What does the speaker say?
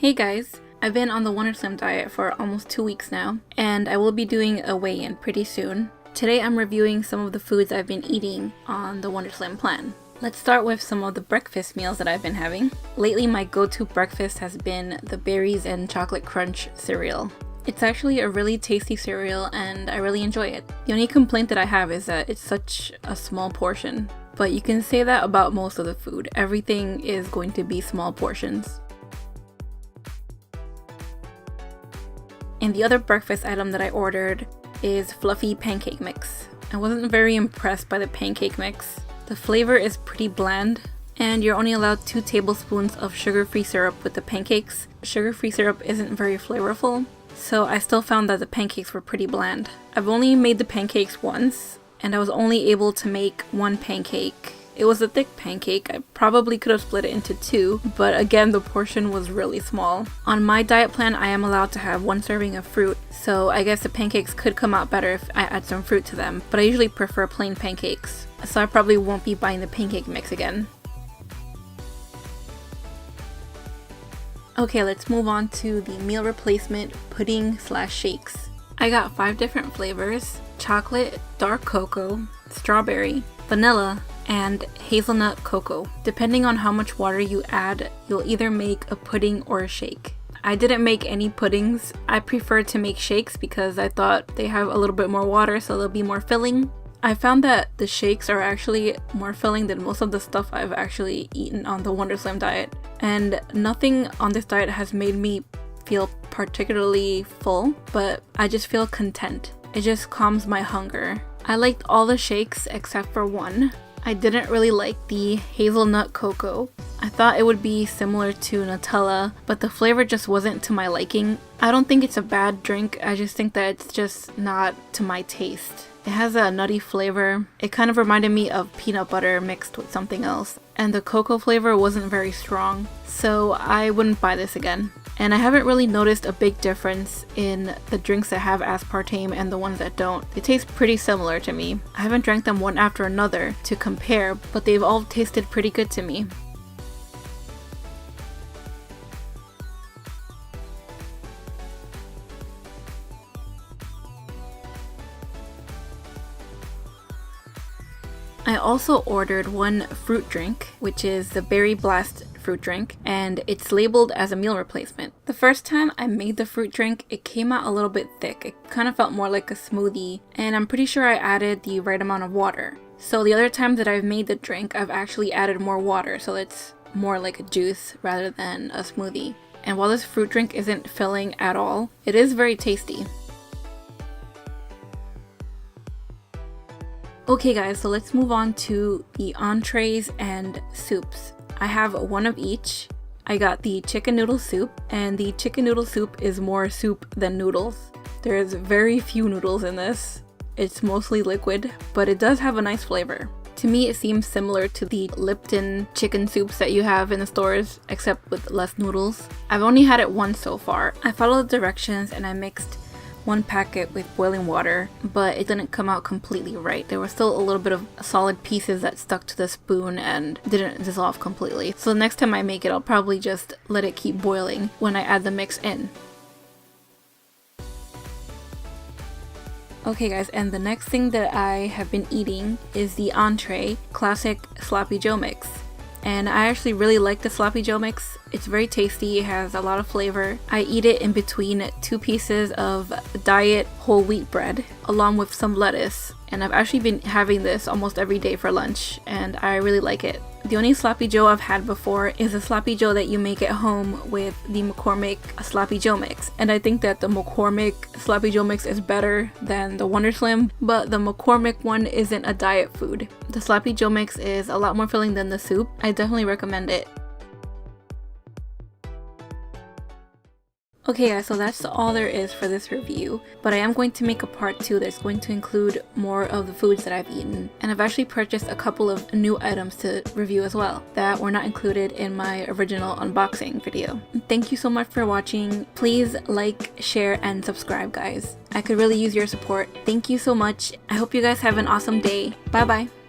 Hey guys, I've been on the WonderSlim diet for almost 2 weeks now, and I will be doing a weigh-in pretty soon. Today I'm reviewing some of the foods I've been eating on the WonderSlim plan. Let's start with some of the breakfast meals that I've been having. Lately my go-to breakfast has been the Berries and Chocolate Crunch cereal. It's actually a really tasty cereal and I really enjoy it. The only complaint that I have is that it's such a small portion. But you can say that about most of the food. Everything is going to be small portions. And the other breakfast item that I ordered is fluffy pancake mix. I wasn't very impressed by the pancake mix. The flavor is pretty bland, and you're only allowed 2 tablespoons of sugar-free syrup with the pancakes. Sugar-free syrup isn't very flavorful, so I still found that the pancakes were pretty bland. I've only made the pancakes once, and I was only able to make 1 pancake. It was a thick pancake. I probably could have split it into 2, but again, the portion was really small. On my diet plan, I am allowed to have 1 serving of fruit, so I guess the pancakes could come out better if I add some fruit to them, but I usually prefer plain pancakes, so I probably won't be buying the pancake mix again. Okay, let's move on to the meal replacement pudding/shakes. I got 5 different flavors: chocolate, dark cocoa, strawberry, vanilla, and hazelnut cocoa. Depending on how much water you add, you'll either make a pudding or a shake. I didn't make any puddings. I prefer to make shakes because I thought they have a little bit more water, so they'll be more filling. I found that the shakes are actually more filling than most of the stuff I've actually eaten on the WonderSlim diet. And nothing on this diet has made me feel particularly full, but I just feel content. It just calms my hunger. I liked all the shakes except for one. I didn't really like the hazelnut cocoa. I thought it would be similar to Nutella, but the flavor just wasn't to my liking. I don't think it's a bad drink, I just think that it's just not to my taste. It has a nutty flavor. It kind of reminded me of peanut butter mixed with something else. And the cocoa flavor wasn't very strong, so I wouldn't buy this again. And I haven't really noticed a big difference in the drinks that have aspartame and the ones that don't. They taste pretty similar to me. I haven't drank them one after another to compare, but they've all tasted pretty good to me. I also ordered 1 fruit drink, which is the Berry Blast fruit drink, and it's labeled as a meal replacement. The first time I made the fruit drink, it came out a little bit thick. It kind of felt more like a smoothie, and I'm pretty sure I added the right amount of water. So the other times that I've made the drink, I've actually added more water, so it's more like a juice rather than a smoothie. And while this fruit drink isn't filling at all, it is very tasty. Okay guys, so let's move on to the entrees and soups. I have 1 of each. I got the chicken noodle soup, and the chicken noodle soup is more soup than noodles. There's very few noodles in this. It's mostly liquid, but it does have a nice flavor. To me, it seems similar to the Lipton chicken soups that you have in the stores, except with less noodles. I've only had it once so far. I followed the directions and I mixed 1 packet with boiling water, but it didn't come out completely right. There were still a little bit of solid pieces that stuck to the spoon and didn't dissolve completely. So the next time I make it, I'll probably just let it keep boiling when I add the mix in. Okay guys, and the next thing that I have been eating is the entree classic Sloppy Joe mix. And I actually really like the Sloppy Joe mix. It's very tasty, it has a lot of flavor. I eat it in between 2 pieces of diet whole wheat bread along with some lettuce. And I've actually been having this almost every day for lunch, and I really like it. The only Sloppy Joe I've had before is a Sloppy Joe that you make at home with the McCormick Sloppy Joe mix. And I think that the McCormick Sloppy Joe mix is better than the WonderSlim, but the McCormick one isn't a diet food. The Sloppy Joe mix is a lot more filling than the soup. I definitely recommend it. Okay guys, so that's all there is for this review, but I am going to make a part 2 that's going to include more of the foods that I've eaten, and I've actually purchased a couple of new items to review as well that were not included in my original unboxing video. Thank you so much for watching. Please like, share, and subscribe guys. I could really use your support. Thank you so much. I hope you guys have an awesome day. Bye bye.